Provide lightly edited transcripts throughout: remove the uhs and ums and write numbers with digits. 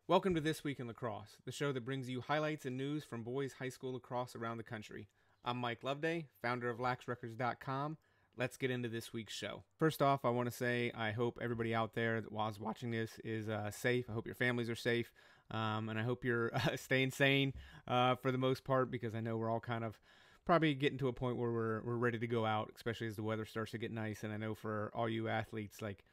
Welcome to This Week in Lacrosse, the show that brings you highlights and news from boys high school lacrosse around the country. I'm Mike Loveday, founder of laxrecords.com. Let's get into this week's show. First off, I want to say I hope everybody out there that was watching this is safe. I hope your families are safe, and I hope you're staying sane for the most part, because I know we're all kind of probably getting to a point where we're ready to go out, especially as the weather starts to get nice. And I know for all you athletes, like,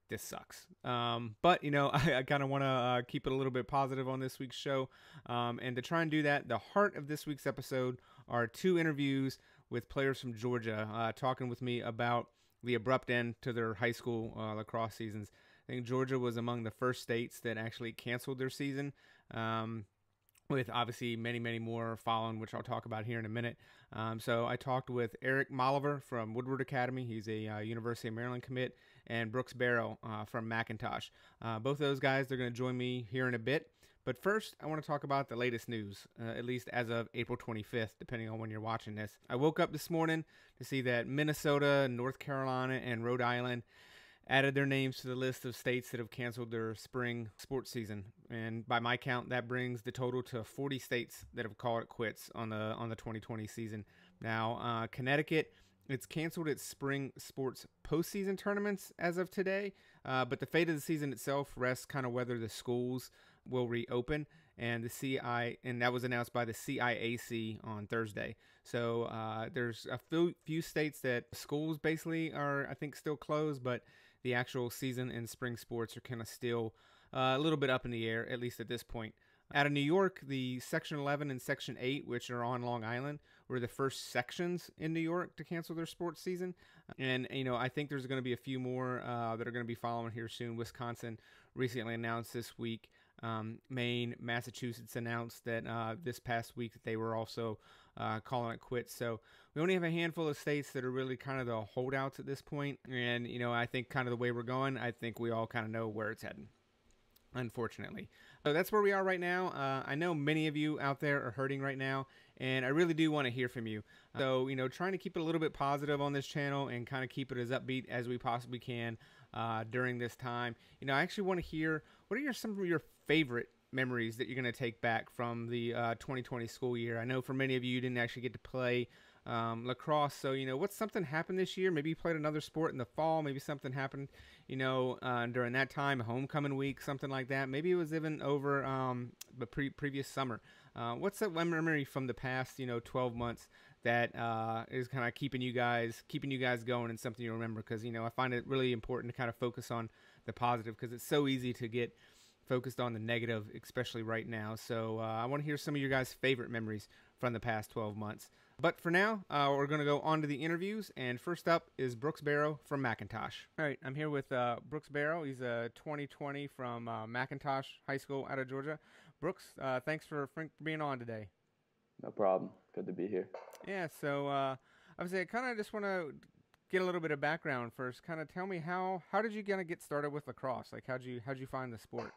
this sucks. But, you know, I kind of want to keep it a little bit positive on this week's show. And to try and do that, the heart of this week's episode are two interviews with players from Georgia talking with me about the abrupt end to their high school lacrosse seasons. I think Georgia was among the first states that actually canceled their season. With obviously many more following, which I'll talk about here in a minute. So I talked with Eric Malever from Woodward Academy. He's a University of Maryland commit, and Baro from McIntosh. Both of those guys, they're going to join me here in a bit. But first, I want to talk about the latest news, at least as of April 25th, depending on when you're watching this. I woke up this morning to see that Minnesota, North Carolina, and Rhode Island added their names to the list of states that have canceled their spring sports season. And by my count, that brings the total to 40 states that have called it quits on the 2020 season. Now, Connecticut, it's canceled its spring sports postseason tournaments as of today, but the fate of the season itself rests kind of whether the schools will reopen, and and that was announced by the CIAC on Thursday. So there's a few states that schools basically are, I think, still closed, but the actual season and spring sports are kind of still a little bit up in the air, at least at this point. Out of New York, the Section 11 and Section 8, which are on Long Island, were the first sections in New York to cancel their sports season. And, you know, I think there's going to be a few more that are going to be following here soon. Wisconsin recently announced this week. Maine, Massachusetts announced that this past week that they were also calling it quits. So we only have a handful of states that are really kind of the holdouts at this point. And, you know, I think kind of the way we're going, I think we all kind of know where it's heading, unfortunately. So that's where we are right now. I know many of you out there are hurting right now, and I really do want to hear from you. So, you know, trying to keep it a little bit positive on this channel and kind of keep it as upbeat as we possibly can during this time. You know, I actually want to hear, what are some of your favorite memories that you're going to take back from the 2020 school year? I know for many of you, you didn't actually get to play lacrosse. So, you know, what's something happened this year? Maybe you played another sport in the fall. Maybe something happened, you know, during that time, homecoming week, something like that. Maybe it was even over the previous summer. What's that one memory from the past, you know, 12 months that is kind of keeping you guys going, and something you remember? Because, you know, I find it really important to kind of focus on the positive, because it's so easy to get focused on the negative, especially right now. So I want to hear some of your guys' favorite memories from the past 12 months. But for now, we're going to go on to the interviews. And first up is Baro from McIntosh. All right, I'm here with Baro. He's a 2020 from McIntosh High School out of Georgia. Brooks, thanks for being on today. No problem. Good to be here. Yeah, so obviously I kind of just want to get a little bit of background first. Kind of tell me how did you kind of get started with lacrosse? Like, how'd you find the sport?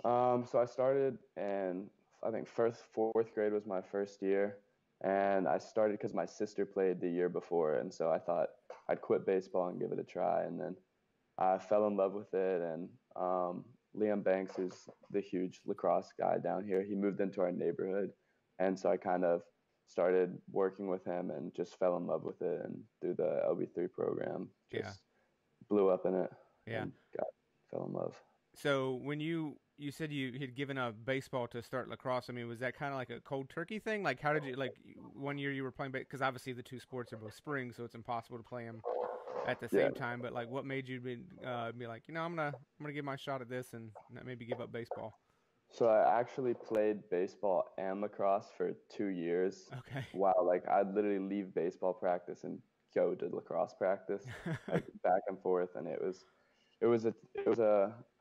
So I started in, I think, fourth grade was my first year, and I started because my sister played the year before, and so I thought I'd quit baseball and give it a try, and then I fell in love with it. And Liam Banks, who's the huge lacrosse guy down here, he moved into our neighborhood, and so I kind of started working with him and just fell in love with it, and through the LB3 program, just blew up in it. Yeah. And fell in love. So when you said you had given up baseball to start lacrosse, I mean, was that kind of like a cold turkey thing? Like, how did you, like, one year you were playing, because obviously the two sports are both spring, so it's impossible to play them at the same time. But like, what made you be like, you know, I'm gonna give my shot at this and maybe give up baseball? So I actually played baseball and lacrosse for 2 years. Okay. While like I'd literally leave baseball practice and go to lacrosse practice, like back and forth, and I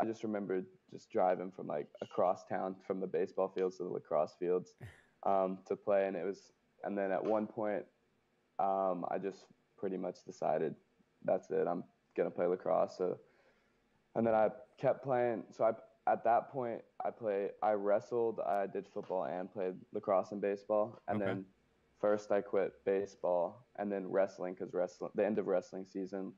just remember just driving from like across town from the baseball fields to the lacrosse fields to play, and then at one point I just pretty much decided that's it, I'm gonna play lacrosse. So, and then I kept playing. So at that point I wrestled, I did football and played lacrosse and baseball, and Okay. then first I quit baseball and then wrestling, because the end of wrestling season,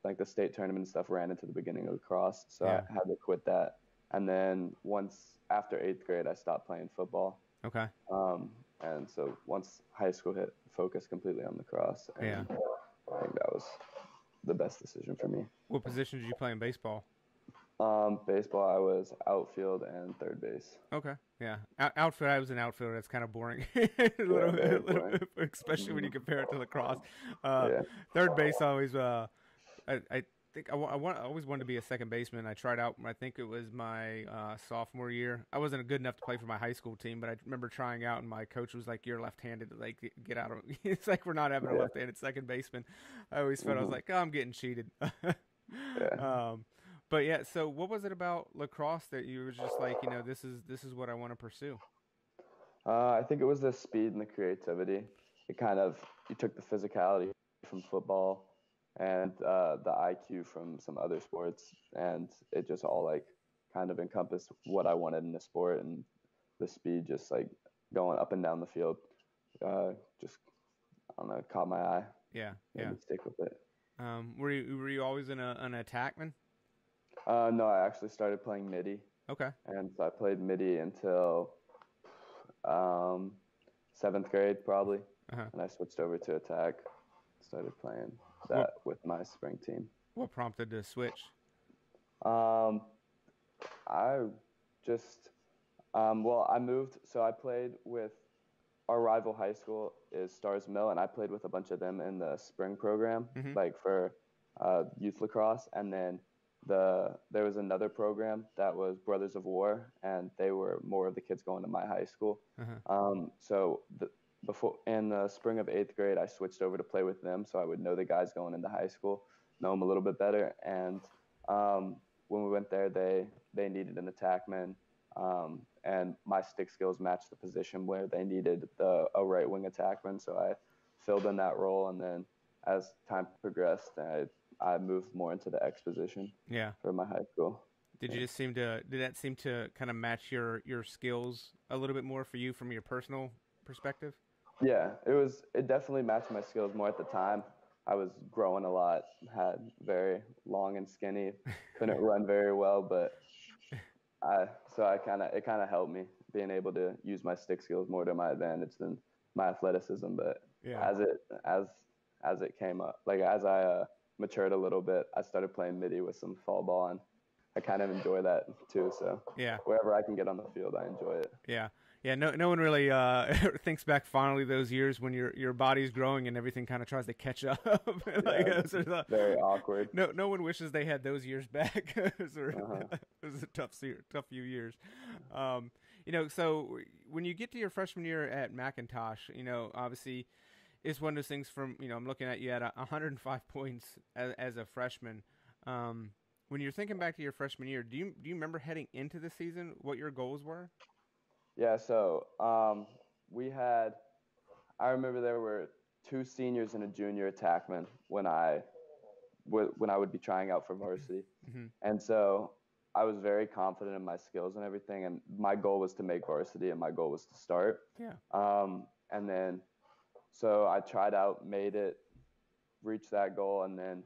like the state tournament and stuff ran into the beginning of lacrosse, so Yeah. I had to quit that. And then once after 8th grade, I stopped playing football. Okay. And so once high school hit, focused completely on lacrosse, and Yeah. I think that was the best decision for me. What position did you play in baseball? Baseball, I was outfield and third base. Okay. Yeah. Outfield, I was an outfielder. That's kind of boring. a little, very bit, boring. especially when you compare it to lacrosse. Yeah. Third base always. I think I always wanted to be a second baseman. I tried out. I think it was my sophomore year. I wasn't good enough to play for my high school team, but I remember trying out, and my coach was like, "You're left-handed. Like, get out of." It's like we're not having a left-handed second baseman. I always felt I was like, "Oh, I'm getting cheated." Yeah. But yeah. So, what was it about lacrosse that you were just like, this is what I want to pursue? I think it was the speed and the creativity. You took the physicality from football and the IQ from some other sports, and it just all like kind of encompassed what I wanted in the sport, and the speed just like going up and down the field, just I don't know, caught my eye. Yeah. Made me stick with it. Were you always an attackman? No, I actually started playing midi, Okay. and so I played midi until 7th grade probably, Uh-huh. and I switched over to attack. Started playing What that with my spring team. what prompted the switch? Um, I just well, I moved, so I played with our rival high school is Stars Mill, and I played with a bunch of them in the spring program, Mhm. like for youth lacrosse, and then there was another program that was Brothers of War, and they were more of the kids going to my high school. So before in the spring of 8th grade, I switched over to play with them, so I would know the guys going into high school, know them a little bit better. And when we went there, they needed an attackman, and my stick skills matched the position where they needed a right wing attackman. So I filled in that role, and then as time progressed, I moved more into the X position. Yeah. For my high school. Did that seem to kind of match your skills a little bit more for you from your personal perspective? Yeah, it definitely matched my skills more at the time. I was growing a lot, had very long and skinny, couldn't run very well, but it kind of helped me being able to use my stick skills more to my advantage than my athleticism. But Yeah. as it came up, like as I matured a little bit, I started playing midi with some fall ball, and I kind of enjoy that too. So Yeah. wherever I can get on the field, I enjoy it. Yeah. Yeah, no one really thinks back fondly those years when your body's growing and everything kind of tries to catch up. Very awkward. No one wishes they had those years back. It was a tough few years. So when you get to your freshman year at McIntosh, obviously it's one of those things from, I'm looking at you at 105 points as a freshman. When you're thinking back to your freshman year, do you remember heading into the season what your goals were? Yeah, so I remember there were 2 seniors and a junior attackman when I would be trying out for varsity. Mm-hmm. And so I was very confident in my skills and everything, and my goal was to make varsity, and my goal was to start. Yeah. And then so I tried out, made it, reached that goal, and then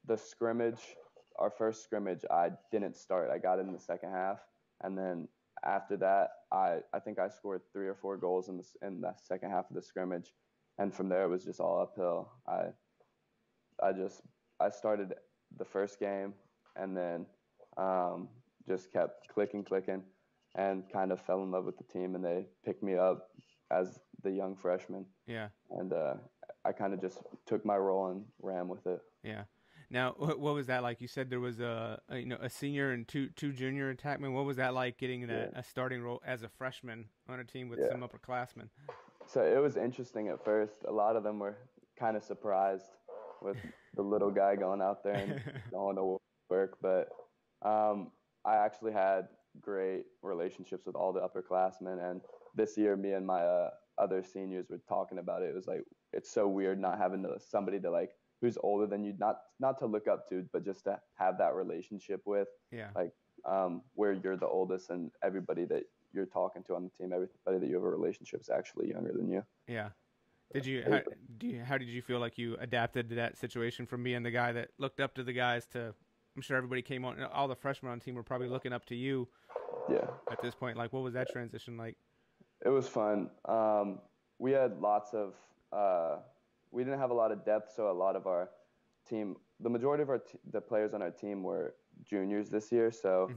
the scrimmage, our first scrimmage, I didn't start. I got in the second half, and then after that, I think I scored 3 or 4 goals in the second half of the scrimmage, and from there it was just all uphill. I started the first game, and then just kept clicking, and kind of fell in love with the team, and they picked me up as the young freshman. Yeah. And I kind of just took my role and ran with it. Yeah. Now, what was that like? You said there was a senior and two junior attackmen. What was that like getting a starting role as a freshman on a team with some upperclassmen? So it was interesting at first. A lot of them were kind of surprised with the little guy going out there and going to work. But I actually had great relationships with all the upperclassmen. And this year, me and my other seniors were talking about it. It was like, it's so weird not having somebody to like, who's older than you, not to look up to, but just to have that relationship with. Yeah. Like where you're the oldest, and everybody that you're talking to on the team, everybody that you have a relationship is actually younger than you. Yeah. Did you how did you feel like you adapted to that situation from being the guy that looked up to the guys to? I'm sure everybody came on. All the freshmen on the team were probably looking up to you. Yeah. At this point, like, what was that transition like? It was fun. We had lots of. We didn't have a lot of depth, so a lot of our team, the majority of the players on our team were juniors this year. So,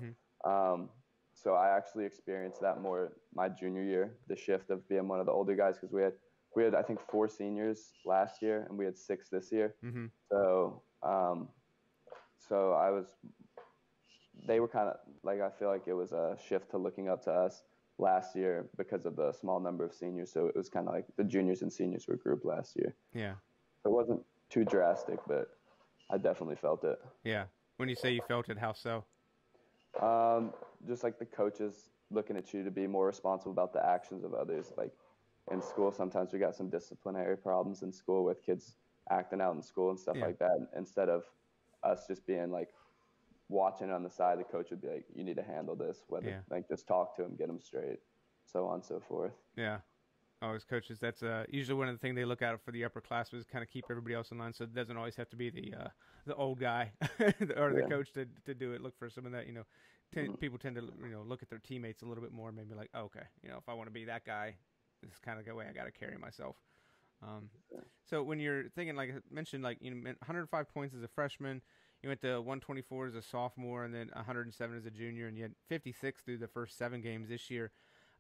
so I actually experienced that more my junior year, the shift of being one of the older guys, because we had I think 4 seniors last year and we had 6 this year. So so they were kind of like, I feel like it was a shift to looking up to us last year because of the small number of seniors. So it was kind of like the juniors and seniors were grouped last year. Yeah. It wasn't too drastic, but I definitely felt it. Yeah. When you say you felt it, how so? Just like the coaches looking at you to be more responsible about the actions of others. Like in school, sometimes we got some disciplinary problems in school with kids acting out in school and stuff like that. Instead of us just being like watching on the side, the coach would be like, you need to handle this, whether like just talk to him, get him straight, so on and so forth. Yeah. Always coaches. That's usually one of the things they look out for the upperclassmen is kind of keep everybody else in line, so it doesn't always have to be the old guy or the coach to do it. Look for some of that, people tend to look at their teammates a little bit more, maybe like, oh, okay, if I want to be that guy, this is kind of the way I got to carry myself. So when you're thinking, like I mentioned, like 105 points as a freshman, you went to 124 as a sophomore, and then 107 as a junior, and you had 56 through the first 7 games this year.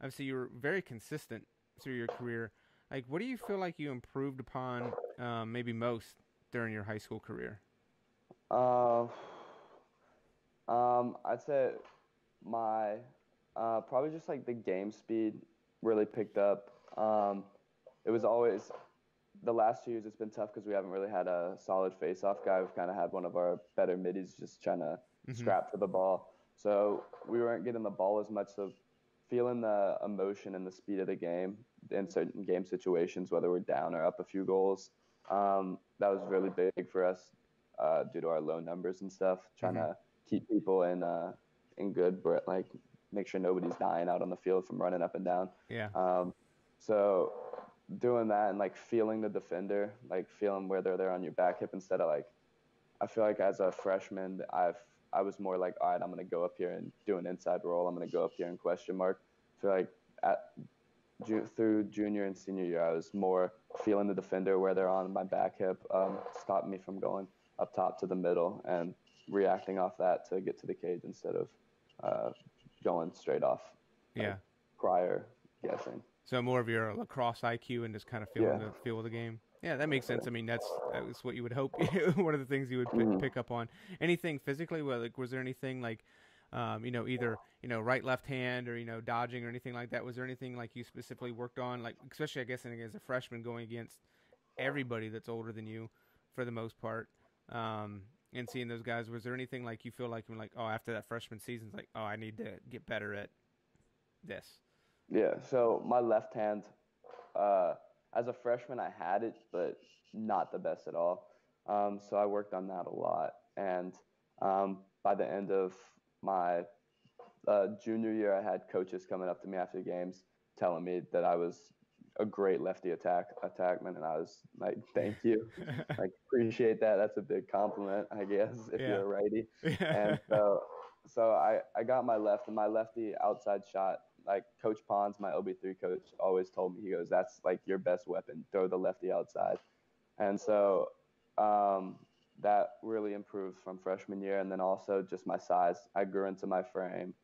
Obviously, you were very consistent through your career. Like, what do you feel like you improved upon maybe most during your high school career? I'd say my probably just like the game speed really picked up. It was always the last 2 years it's been tough because we haven't really had a solid face-off guy. We've kind of had one of our better middies just trying to scrap for the ball. So we weren't getting the ball as much. So feeling the emotion and the speed of the game in certain game situations, whether we're down or up a few goals, that was really big for us due to our low numbers and stuff. Trying to keep people in good, but like make sure nobody's dying out on the field from running up and down. Yeah. So doing that and like feeling the defender, like feeling where they're on your back hip instead of like, I feel like as a freshman, I was more like, all right, I'm going to go up here and do an inside roll. I'm going to go up here and question mark. I feel like through junior and senior year, I was more feeling the defender where they're on my back hip, stopping me from going up top to the middle and reacting off that to get to the cage instead of going straight off. Yeah. Prior guessing. So more of your lacrosse IQ and just kind of feeling the feel of the game. Yeah, that makes sense. I mean, that's what you would hope. One of the things you would pick up on. Anything physically? Well, like, was there anything like, either right, left hand, or dodging or anything like that? Was there anything like you specifically worked on, like especially I guess as a freshman going against everybody that's older than you, for the most part, and seeing those guys? Was there anything like you feel like after that freshman season, it's like, oh, I need to get better at this? Yeah, so my left hand, as a freshman, I had it, but not the best at all. So I worked on that a lot. And by the end of my junior year, I had coaches coming up to me after games telling me that I was a great lefty attackman, and I was like, thank you. Like, appreciate that. That's a big compliment, I guess, if you're a righty. And so I got my lefty outside shot. Like Coach Pons, my OB3 coach, always told me, he goes, that's like your best weapon, throw the lefty outside. And so that really improved from freshman year. And then also just my size. I grew into my frame.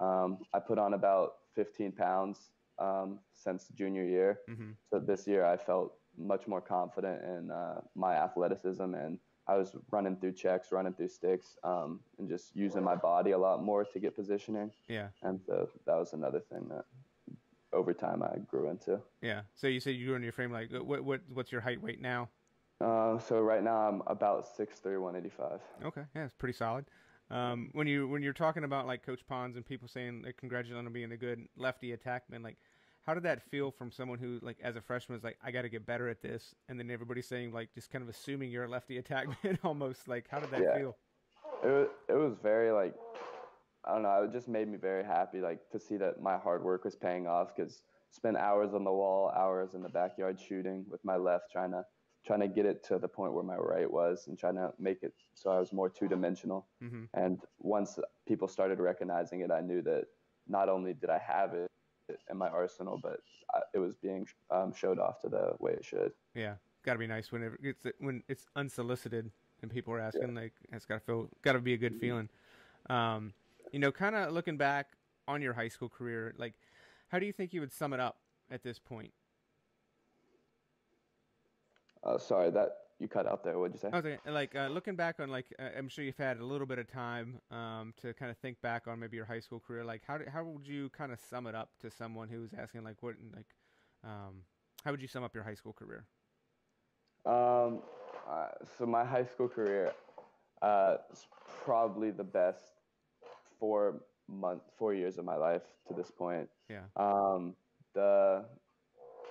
I put on about 15 pounds since junior year. So this year I felt much more confident in my athleticism, and I was running through checks, running through sticks, and just using my body a lot more to get positioning. Yeah. And so that was another thing that over time I grew into. Yeah. So you said you grew in your frame. Like, what's your height weight now? So right now I'm about 6'3", 185. Okay. Yeah, it's pretty solid. When you're talking about like Coach Pons and people saying like, congratulations on being a good lefty attackman, like, how did that feel from someone who, like, as a freshman was like, I got to get better at this, and then everybody's saying, like, just kind of assuming you're a lefty attackman almost? Like, how did that feel? It was very, like, I don't know, it just made me very happy, like, to see that my hard work was paying off, because spent hours on the wall, hours in the backyard shooting with my left, trying to get it to the point where my right was, and trying to make it so I was more two-dimensional. Mm-hmm. And once people started recognizing it, I knew that not only did I have it in my arsenal, but it was being showed off to the way it should. Yeah, got to be nice when it's unsolicited and people are Yeah. asking. Like, it's got to be a good feeling. Kind of looking back on your high school career, like, how do you think you would sum it up at this point? Sorry, that you cut out there. What'd you say? I was like, looking back on, like, I'm sure you've had a little bit of time to kind of think back on maybe your high school career. Like, how would you kind of sum it up to someone who's asking, like, how would you sum up your high school career? Um, so my high school career is probably the best 4 years of my life to this point. Yeah.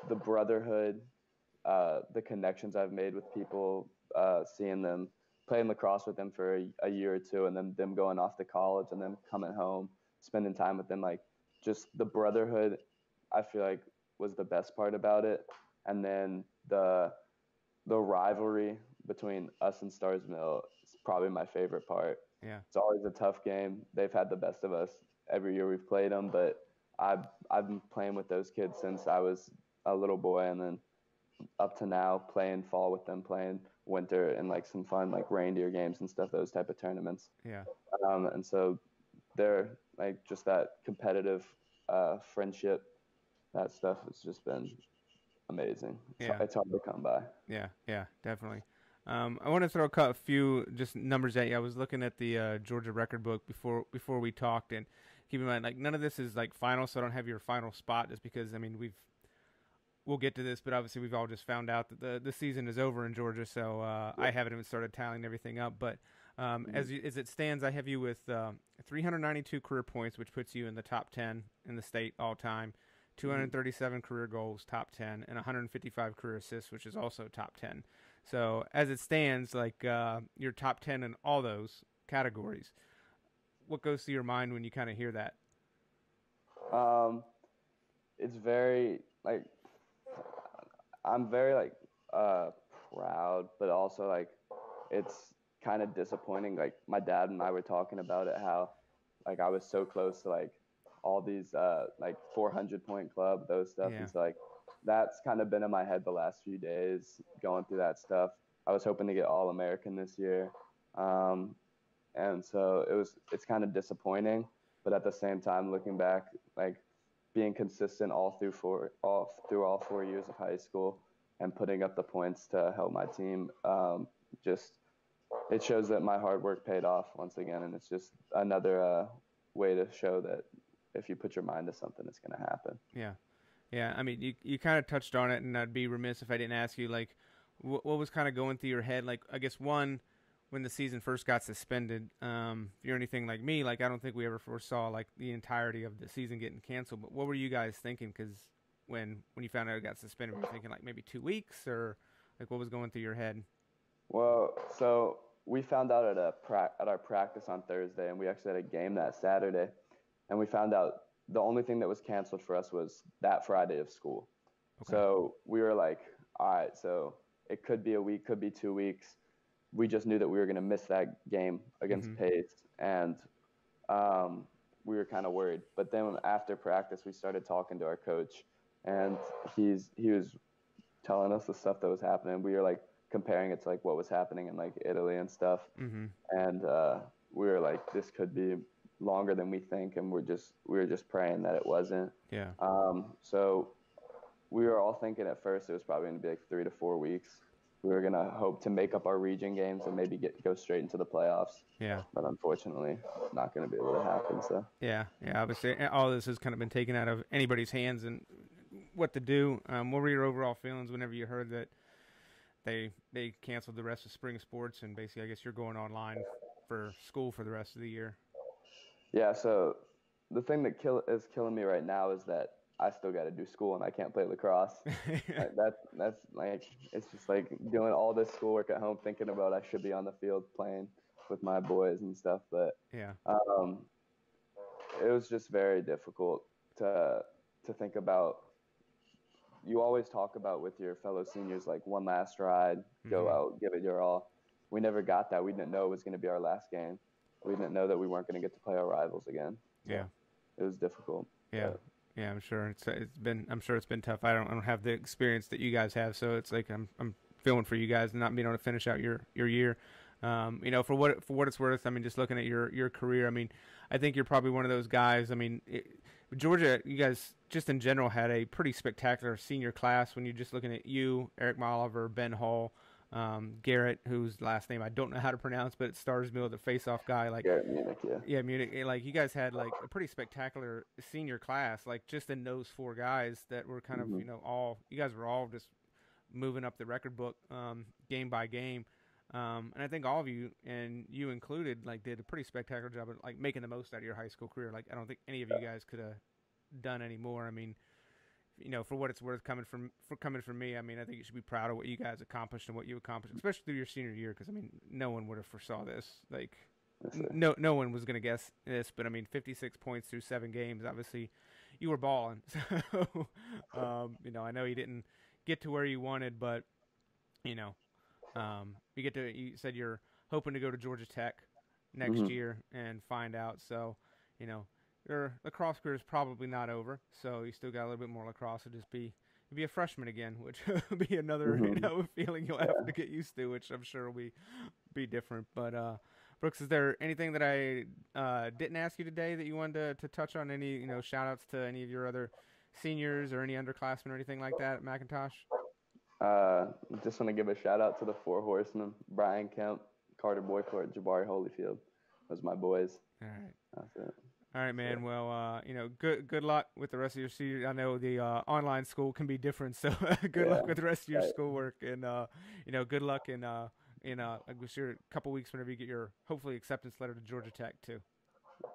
The brotherhood, the connections I've made with people, seeing them playing lacrosse with them for a year or two, and then them going off to college and then coming home, spending time with them, like just the brotherhood, I feel like was the best part about it. And then the rivalry between us and Stars Mill is probably my favorite part. Yeah. It's always a tough game. They've had the best of us every year we've played them, but I've been playing with those kids since I was a little boy, and then up to now playing fall with them, playing winter and like some fun like reindeer games and stuff, those type of tournaments. Yeah. And so they're like just that competitive friendship, that stuff has just been amazing. Yeah. It's hard to come by. Yeah. Yeah. Definitely. I want to throw a few just numbers at you. I was looking at the Georgia record book before we talked, and keep in mind, like, none of this is like final, so I don't have your final spot, just because, I mean, we'll get to this, but obviously we've all just found out that the season is over in Georgia, so I haven't even started tallying everything up. But as it stands, I have you with 392 career points, which puts you in the top 10 in the state all time. 237 career goals, top 10, and 155 career assists, which is also top 10. So as it stands, like, you're top 10 in all those categories. What goes through your mind when you kind of hear that? It's very like I'm very like proud, but also like it's kind of disappointing. Like my dad and I were talking about it, how like I was so close to like all these like 400-point club, those stuff. Yeah. And so like that's kind of been in my head the last few days going through that stuff. I was hoping to get All-American this year. And so it's kind of disappointing, but at the same time, looking back, like being consistent all through all 4 years of high school and putting up the points to help my team, just it shows that my hard work paid off once again. And it's just another way to show that if you put your mind to something, it's going to happen. Yeah. Yeah. I mean, you kind of touched on it, and I'd be remiss if I didn't ask you, like, what was kind of going through your head? Like, I guess when the season first got suspended, if you're anything like me, like, I don't think we ever foresaw like the entirety of the season getting canceled. But what were you guys thinking? Because when you found out it got suspended, were you thinking like maybe 2 weeks, or like what was going through your head? Well, so we found out at our practice on Thursday, and we actually had a game that Saturday, and we found out the only thing that was canceled for us was that Friday of school. Okay. So we were like, all right, so it could be a week, could be 2 weeks. We just knew that we were going to miss that game against Pace, and we were kind of worried. But then after practice, we started talking to our coach, and he was telling us the stuff that was happening. We were like comparing it to like what was happening in like Italy and stuff, and we were like, this could be longer than we think, and we were just praying that it wasn't. Yeah. So we were all thinking at first it was probably going to be like 3 to 4 weeks. We were going to hope to make up our region games and maybe go straight into the playoffs. Yeah. But unfortunately, not going to be able to happen. So. Yeah. Obviously, all this has kind of been taken out of anybody's hands and what to do. What were your overall feelings whenever you heard that they canceled the rest of spring sports, and basically, I guess you're going online for school for the rest of the year? Yeah. So the thing that is killing me right now is that I still got to do school and I can't play lacrosse. That's like, it's just like doing all this schoolwork at home, thinking about I should be on the field playing with my boys and stuff. But yeah, it was just very difficult to think about you always talk about with your fellow seniors, like one last ride, go Mm-hmm. out, give it your all. We never got that. We didn't know it was going to be our last game. We didn't know that we weren't going to get to play our rivals again. Yeah. So it was difficult. Yeah. But Yeah, I'm sure I'm sure it's been tough. I don't have the experience that you guys have, so it's like I'm feeling for you guys not being able to finish out your year. For what it's worth, I mean, just looking at your career, I mean, I think you're probably one of those guys. I mean, Georgia, you guys just in general had a pretty spectacular senior class. When you're just looking at you, Eric Malever, Ben Hall, Garrett, whose last name I don't know how to pronounce, but it stars me with the face-off guy. Like, Garrett Munich, yeah. yeah, Munich. Like, you guys had like a pretty spectacular senior class. Like, just in those four guys that were kind of all you guys were all just moving up the record book game by game. And I think all of you, and you included, like did a pretty spectacular job of like making the most out of your high school career. Like, I don't think any of you guys could have done any more. I mean, for what it's worth, coming from me, I mean, I think you should be proud of what you guys accomplished and what you accomplished, especially through your senior year. Because I mean, no one would have foresaw this. Like, no one was gonna guess this. But I mean, 56 points through 7 games. Obviously, you were balling. So, I know you didn't get to where you wanted, but you said you're hoping to go to Georgia Tech next year and find out. So, your lacrosse career is probably not over. So you still got a little bit more lacrosse. It'll just be a freshman again, which will be another feeling you'll have to get used to, which I'm sure will be different. But Brooks, is there anything that I didn't ask you today that you wanted to touch on? Any shout outs to any of your other seniors or any underclassmen or anything like that at McIntosh? Just want to give a shout out to the 4 horsemen: Brian Kemp, Carter Boycourt, Jabari Holyfield. Those are my boys. All right. That's it. All right, man. Well, good luck with the rest of your senior. I know the online school can be different, so good luck with the rest of your schoolwork, and good luck in like we sure a couple weeks whenever you get your hopefully acceptance letter to Georgia Tech too.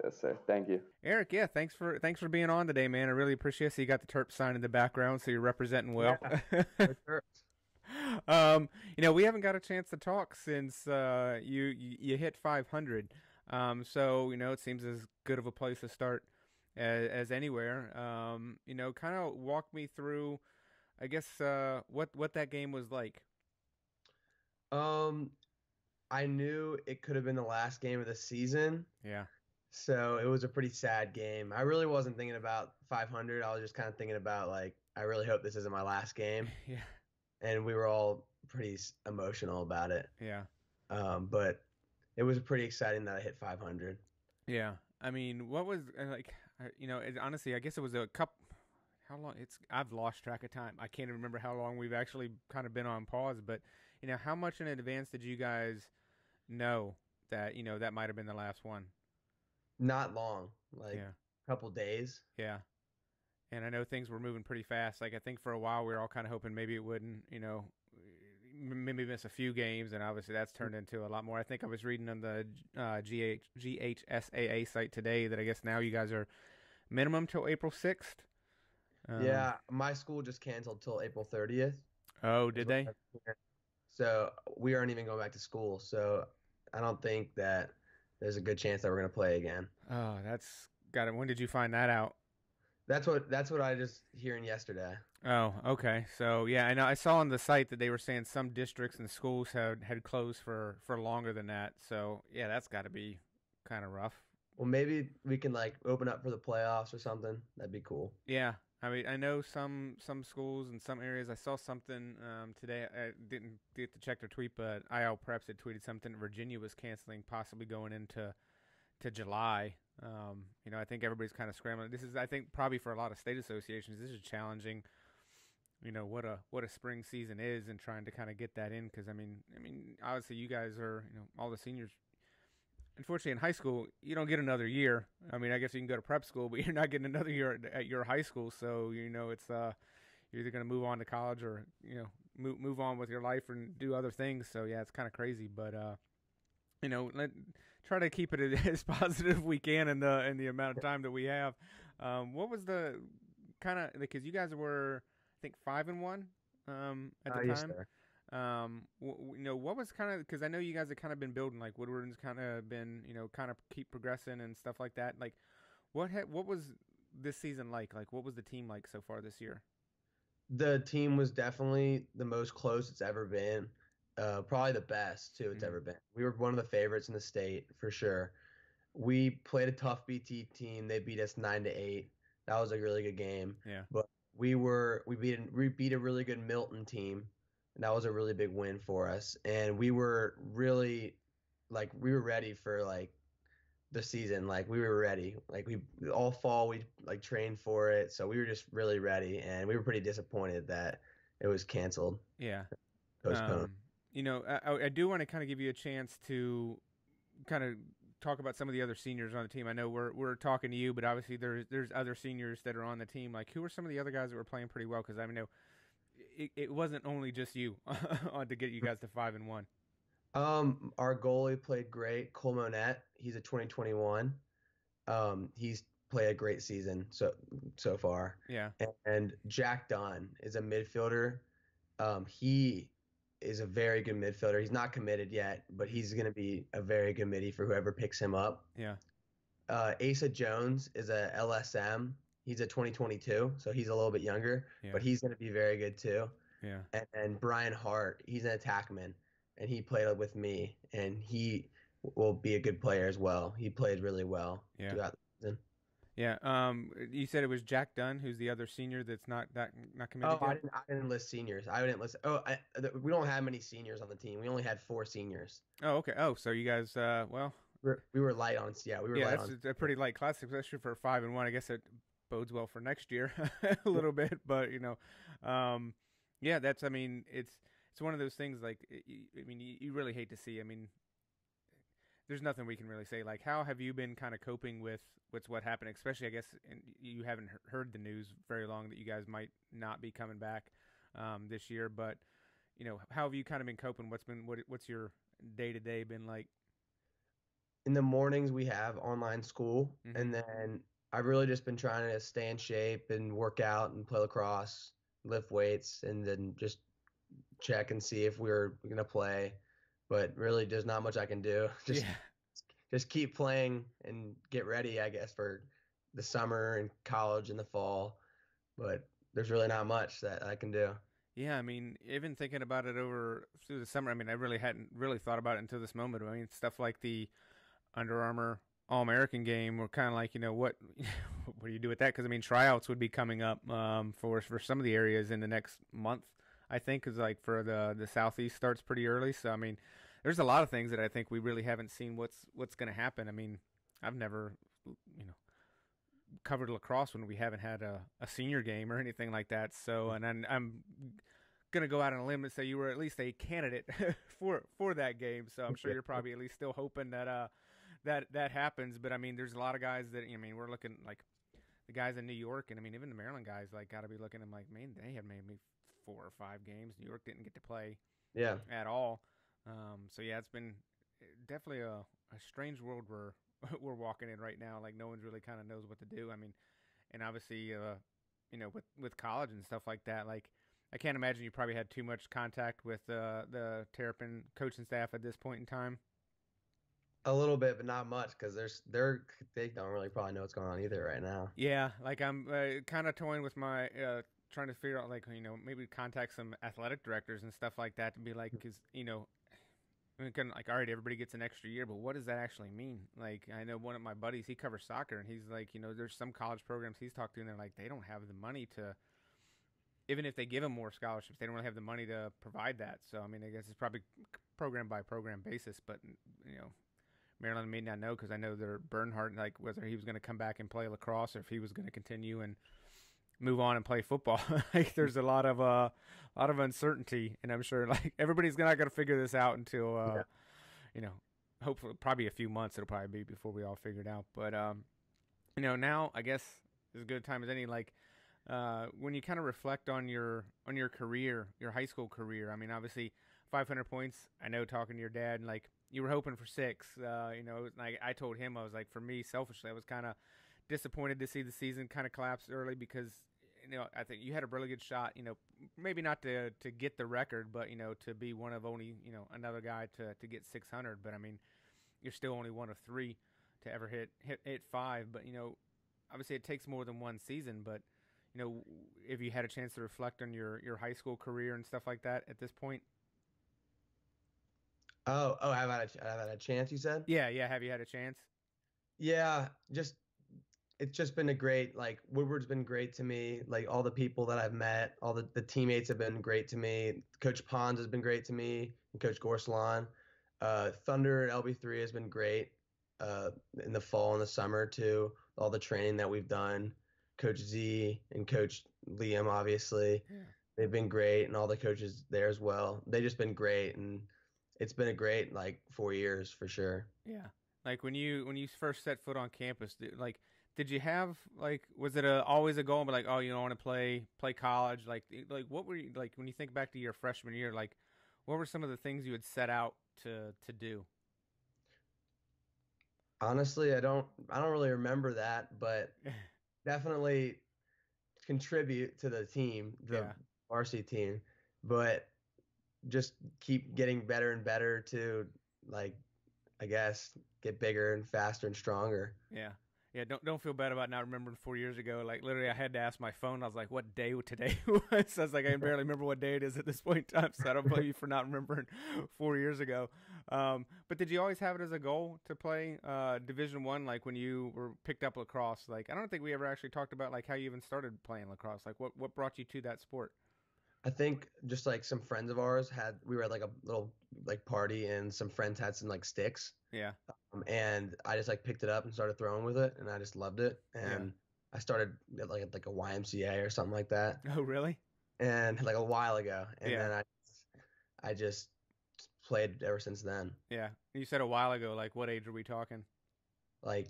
Yes, sir. Thank you, Eric. Yeah, thanks for being on today, man. I really appreciate it. So you got the Terp sign in the background, so you're representing well. Yeah, we haven't got a chance to talk since you hit 500. So it seems as good of a place to start as anywhere. Kind of walk me through, I guess, what that game was like. I knew it could have been the last game of the season. Yeah. So it was a pretty sad game. I really wasn't thinking about 500. I was just kind of thinking about, like, I really hope this isn't my last game. Yeah. And we were all pretty emotional about it. Yeah. But it was pretty exciting that I hit 500. Yeah. I mean, what was honestly, I guess it was a couple. How long? I've lost track of time. I can't even remember how long we've actually kind of been on pause. But how much in advance did you guys know that that might have been the last one? Not long, like a couple days. Yeah. And I know things were moving pretty fast. Like, I think for a while we were all kind of hoping maybe it wouldn't, maybe miss a few games, and obviously that's turned into a lot more. I think I was reading on the GHSAA site today that I guess now you guys are minimum till April 6th. Yeah, my school just canceled till April 30th. Oh, did they? So we aren't even going back to school. So I don't think that there's a good chance that we're going to play again. Oh, that's got it. When did you find that out? That's what I just hearing yesterday. Oh, okay. So yeah, I know I saw on the site that they were saying some districts and schools had closed for longer than that. So yeah, that's got to be kind of rough. Well, maybe we can like open up for the playoffs or something. That'd be cool. Yeah. I mean, I know some schools in some areas. I saw something today. I didn't get to check their tweet, but IL Preps had tweeted something. Virginia was canceling, possibly going into July. I think everybody's kind of scrambling. This is, I think, probably for a lot of state associations, this is challenging. What a spring season is, and trying to kind of get that in. Because I mean, obviously you guys are, all the seniors. Unfortunately, in high school, you don't get another year. I mean, I guess you can go to prep school, but you're not getting another year at your high school. So, it's you're either going to move on to college or, move on with your life and do other things. So, yeah, it's kind of crazy. But, try to keep it as positive as we can in the amount of time that we have. What was the kind of, because you guys were, I think, 5-1 at the time. Yes, sir. What was kind of, because I know you guys have kind of been building, like Woodward's kind of been, kind of keep progressing and stuff like that. Like, what was this season like? Like, what was the team like so far this year? The team was definitely the most close it's ever been. Probably the best too it's Mm, ever been. We were one of the favorites in the state for sure. We played a tough BT team. They beat us 9-8. That was a really good game. yeah, But we beat a really good Milton team. And that was a really big win for us. And we were really we were ready for the season. Like we were ready. Like we all fall we like trained for it. So we were just really ready and we were pretty disappointed that it was canceled, yeah. postponed. Um, I do want to kind of give you a chance to kind of talk about some of the other seniors on the team. I know we're talking to you, but obviously there's other seniors that are on the team. Like, who are some of the other guys that were playing pretty well? Because I know it wasn't only just you on to get you guys to 5-1. Our goalie played great. Cole Monette, he's a 2021. He's played a great season so far. Yeah, And Jack Dunn is a midfielder. He is a very good midfielder. He's not committed yet, but he's going to be a very good middie for whoever picks him up. yeah, Asa Jones is a LSM. He's a 2022, so he's a little bit younger, yeah, but he's going to be very good too. yeah, And Brian Hart, he's an attackman, and he played with me, and he will be a good player as well. He played really well yeah, throughout the season. yeah. You said it was Jack Dunn, who's the other senior that's not Oh, committed I yet. didn't. I didn't list seniors. I didn't list. We don't have many seniors on the team. We only had 4 seniors. Oh, okay. Oh, so you guys, well, We were light on. Yeah, we were yeah, light that's on. a pretty light class, especially for 5-1. I guess it bodes well for next year a little bit, but yeah, that's. I mean, it's one of those things. Like, I mean, you really hate to see. I mean, there's nothing we can really say. Like, how have you been kind of coping with what happened? Especially, I guess, and you haven't heard the news very long that you guys might not be coming back this year. But how have you kind of been coping? What's your day to day been like? In the mornings we have online school, Mm-hmm. and then I've really just been trying to stay in shape and work out and play lacrosse, lift weights, and then just check and see if we're gonna play. But really, there's not much I can do. Just Yeah. just keep playing and get ready, I guess, for the summer and college in the fall. But there's really not much that I can do. Yeah, I mean, even thinking about it over through the summer, I mean, I really hadn't really thought about it until this moment. I mean, stuff like the Under Armour All American game were kind of like, what what do you do with that? Because I mean, tryouts would be coming up for some of the areas in the next month. I think is like for the Southeast starts pretty early. So I mean, there's a lot of things that I think we really haven't seen what's going to happen. I mean, I've never covered lacrosse when we haven't had a senior game or anything like that. So, and I'm gonna go out on a limb and say you were at least a candidate for that game. So I'm sure you're probably at least still hoping that that happens. But I mean, there's a lot of guys that I mean we're looking like the guys in New York, and I mean even the Maryland guys like got to be looking. I'm like, man, they had maybe 4 or 5 games. New York didn't get to play Yeah. at all. So yeah, it's been definitely a strange world we're walking in right now. Like no one's really kind of knows what to do. I mean, and obviously, with college and stuff like that, like I can't imagine you probably had too much contact with the Terrapin coaching staff at this point in time. A little bit, but not much because they don't really probably know what's going on either right now. Yeah, like I'm kind of toying with my trying to figure out like maybe contact some athletic directors and stuff like that to be like because I mean, like, all right, everybody gets an extra year, but what does that actually mean? Like, I know one of my buddies, he covers soccer, and he's like, there's some college programs he's talked to, and they're like, they don't have the money to, even if they give them more scholarships, they don't really have the money to provide that. So, I mean, I guess it's probably program by program basis, but, Maryland may not know because I know they're Bernhardt, like, whether he was going to come back and play lacrosse or if he was going to continue and move on and play football. Like, there's a lot of uncertainty, and I'm sure like everybody's not going to figure this out until Yeah. hopefully probably a few months it'll probably be before we all figure it out. But now I guess as good a time as any. Like when you kind of reflect on your career, your high school career. I mean, obviously 500 points. I know talking to your dad, and like you were hoping for 6. Like I told him I was like, for me selfishly, I was kind of disappointed to see the season kind of collapse early because I think you had a really good shot. Maybe not to get the record, but to be one of only another guy to get 600. But I mean, you're still only one of 3 to ever hit 5. But obviously it takes more than one season. But if you had a chance to reflect on your high school career and stuff like that at this point. I've had a chance, you said? Yeah, yeah. Have you had a chance? Yeah, it's just been a great, like, Woodward's been great to me. Like, all the people that I've met, all the teammates have been great to me. Coach Pons has been great to me, and Coach Gorsalon. Thunder and LB3 has been great uh, in the fall and the summer too. All the training that we've done. Coach Z and Coach Liam, obviously, Yeah. they've been great, and all the coaches there as well. They've just been great, and it's been a great, like, 4 years for sure. Yeah. Like when you first set foot on campus, did you have like was it always a goal? But like, oh, you don't want to play college? Like what were you like when you think back to your freshman year? Like, what were some of the things you had set out to do? Honestly, I don't really remember that, but definitely contribute to the team, the Yeah. varsity team, but just keep getting better and better to, like, I guess, get bigger and faster and stronger. Yeah. Yeah, don't feel bad about not remembering 4 years ago. Like literally, I had to ask my phone. I was like, "What day today was?" I was like, "I can barely remember what day it is at this point in time." So I don't blame you for not remembering 4 years ago. But did you always have it as a goal to play Division I? Like when you were picked up lacrosse? Like I don't think we ever actually talked about like how you even started playing lacrosse. Like what brought you to that sport? I think just like some friends of ours we were at like a little like party, and some friends had some like sticks. Yeah. And I just like picked it up and started throwing with it, and I just loved it. Yeah. And I started at like a YMCA or something like that, Oh, really? and like a while ago. And Yeah. then I just played ever since then. Yeah. You said a while ago. Like what age are we talking? Like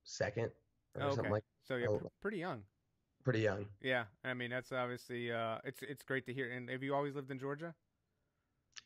second or Oh, something okay. like. So yeah, Oh, pretty young. pretty young. Yeah, I mean that's obviously it's great to hear. And have you always lived in Georgia?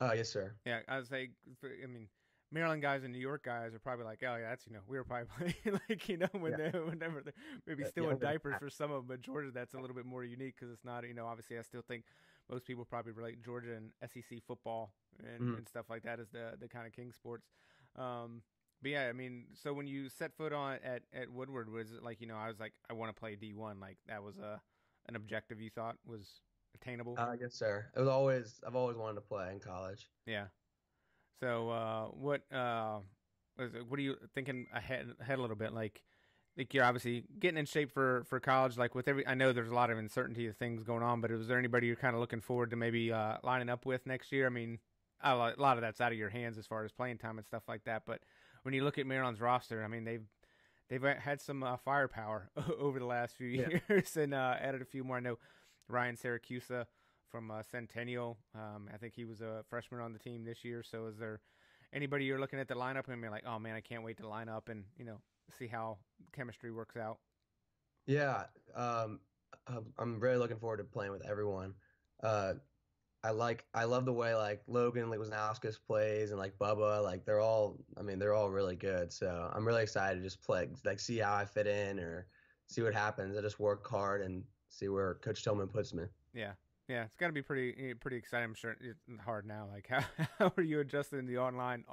Oh, yes, sir. Yeah, I was like, I mean, Maryland guys and New York guys are probably like, oh yeah, that's we were probably playing like when Yeah. whenever they're maybe The still in younger diapers guy. for some of them, but Georgia that's a little bit more unique because it's not obviously I still think most people probably relate Georgia and SEC football Mhm. and stuff like that as the kind of king sports. But yeah, I mean, so when you set foot on at Woodward, was it like I was like I want to play D1, like that was an objective you thought was attainable? Yes, sir. I've always wanted to play in college. Yeah. So what are you thinking ahead a little bit? Like you're obviously getting in shape for college. Like with I know there's a lot of uncertainty of things going on, but is there anybody you're kind of looking forward to maybe lining up with next year? I mean, a lot of that's out of your hands as far as playing time and stuff like that. But when you look at Maryland's roster, I mean they've had some firepower over the last few Yeah. years and added a few more. I know Ryan Syracusa from Centennial. I think he was a freshman on the team this year. So is there anybody you're looking at the lineup and be like, oh man, I can't wait to line up and see how chemistry works out? Yeah. I'm really looking forward to playing with everyone. Uh, I love the way like Logan like Wisnauskas plays, and like Bubba, like they're all really good. So I'm really excited to just play, like see how I fit in or see what happens. I just work hard and see where Coach Tillman puts me. Yeah. Yeah, it's got to be pretty exciting. I'm sure it's hard now. Like, how are you adjusting in the online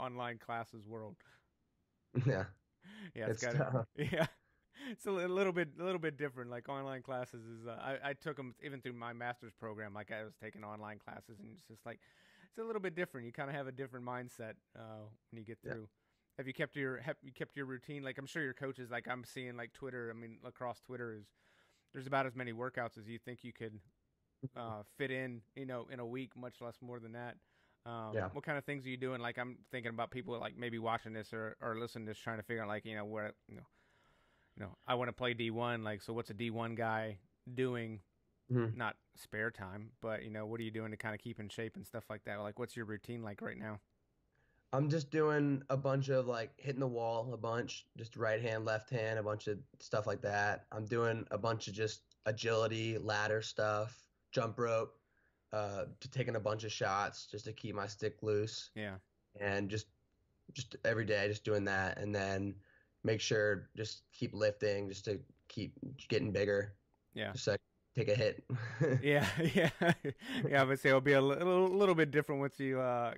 classes world? Yeah, Yeah, it's it's got tough. to. Yeah, it's a little bit different. Like online classes is. I took them even through my master's program. Like I was taking online classes, and it's just like it's a little bit different. You kind of have a different mindset when you get Yeah. through. Have you kept your routine? Like I'm sure your coaches. Like I'm seeing like Twitter. I mean, lacrosse Twitter is there's about as many workouts as you think you could fit in a week, much less more than that. Yeah. What kind of things are you doing? Like I'm thinking about people like maybe watching this or listening to this, trying to figure out like where I want to play D1. Like so, what's a D1 guy doing? Mhm. Not spare time, but what are you doing to kind of keep in shape and stuff like that? Like what's your routine like right now? I'm just doing a bunch of like hitting the wall a bunch, just right hand, left hand, a bunch of stuff like that. I'm doing a bunch of just agility, ladder stuff, jump rope, to taking a bunch of shots just to keep my stick loose, Yeah, and just every day just doing that, and then make sure just keep lifting just to keep getting bigger, yeah. just like take a hit. Yeah, yeah, yeah. I would say it'll be a little bit different once you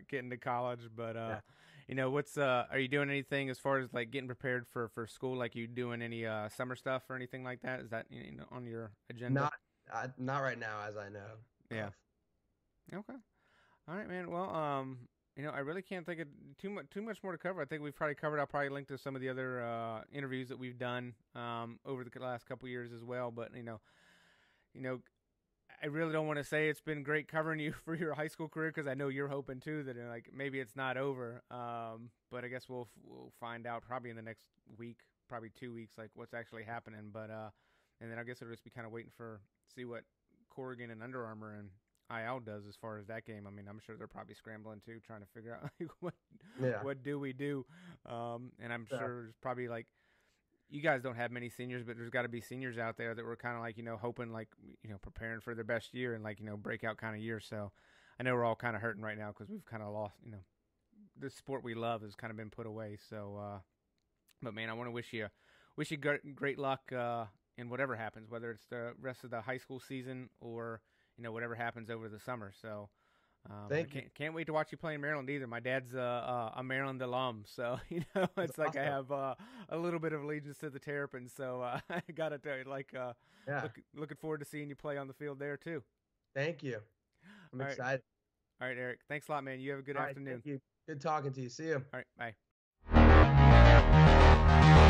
get into college. But Yeah. what's are you doing anything as far as like getting prepared for school? Like you doing any summer stuff or anything like that? Is that on your agenda? Not Not right now, as I know. Yeah. Okay. All right, man. Well, I really can't think of too much more to cover. I think we've probably covered. I'll probably link to some of the other interviews that we've done over the last couple years as well. But I really don't want to say it's been great covering you for your high school career, because I know you're hoping too that like maybe it's not over. But I guess we'll find out probably in the next week, probably 2 weeks, like what's actually happening. But and then I guess it'll just be kind of waiting see what Corrigan and Under Armour and IL does as far as that game. I mean, I'm sure they're probably scrambling too, trying to figure out like, what do we do. And I'm sure there's probably like, you guys don't have many seniors, but there's got to be seniors out there that were kind of like, hoping like, preparing for their best year and like, breakout kind of year. So I know we're all kind of hurting right now because we've kind of lost, the sport we love has kind of been put away. So, but man, I want to wish you great luck in whatever happens, whether it's the rest of the high school season or, whatever happens over the summer. So, can't wait to watch you play in Maryland either. My dad's a Maryland alum, so it's like awesome. I have a little bit of allegiance to the Terrapins. So I gotta tell you, looking forward to seeing you play on the field there too. Thank you. I'm excited. All right, Eric. Thanks a lot, man. You have a good afternoon. Thank you. Good talking to you. See you. All right, bye.